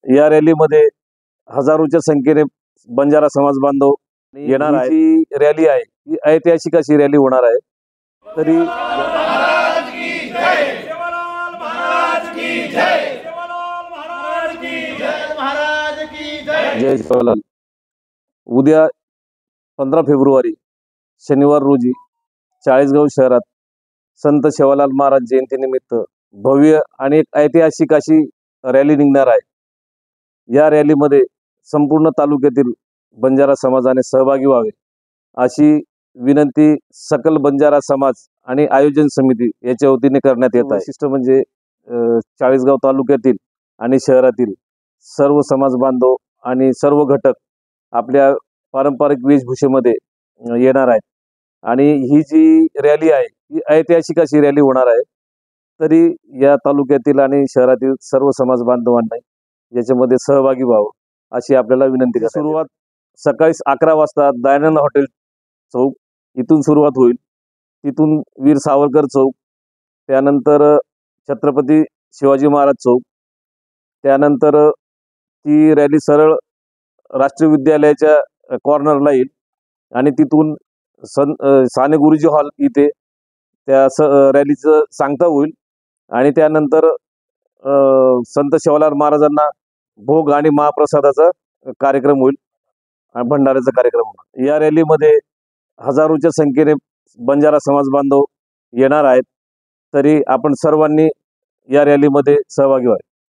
या रॅलीमध्ये हजारोच्या संख्येने बंजारा समाज बांधव येणार आहे। ही रॅली आहे ही ऐतिहासिक अशी रॅली होणार आहे। तरी जय शिवलाल। उद्या 15 फेब्रुवारी शनिवार रोजी चाळीसगाव शहरात संत सेवालाल महाराज जयंतीनिमित्त भव्य आणि एक ऐतिहासिक अशी रॅली निघणार आहे। या रॅलीमध्ये संपूर्ण तालुक्यातील बंजारा समाजाने सहभागी व्हावे अशी विनंती सकल बंजारा समाज आणि आयोजन समिती याच्या वतीने करण्यात येत आहे। विशिष्ट म्हणजे चाळीसगाव तालुक्यातील आणि शहरातील सर्व समाज बांधव आणि सर्व घटक आपल्या पारंपरिक वेशभूषेमध्ये येणार आहेत आणि ही जी रॅली आहे ही ऐतिहासिक अशी रॅली होणार आहे। तरी या तालुक्यातील आणि शहरातील सर्व समाज बांधवांना याच्यामध्ये सहभागी व्हावं अशी आपल्याला विनंती करतो। सुरुवात सकाळी 11 वाजता दयानंद हॉटेल चौक इथून सुरुवात होईल। तिथून वीर सावरकर चौक, त्यानंतर छत्रपती शिवाजी महाराज चौक, त्यानंतर ती रॅली सरळ राष्ट्रीय विद्यालयाच्या कॉर्नरला येईल आणि तिथून साने गुरुजी हॉल इथे त्या रॅलीचं सांगता होईल आणि त्यानंतर संत सेवालाल महाराजांना भोग आणि महाप्रसादाचा कार्यक्रम होईल आणि भंडाऱ्याचा कार्यक्रम होईल। या रॅलीमध्ये हजारोच्या संख्येने बंजारा समाज बांधव येणार आहेत। तरी आपण सर्वांनी या रॅलीमध्ये सहभागी व्हावे।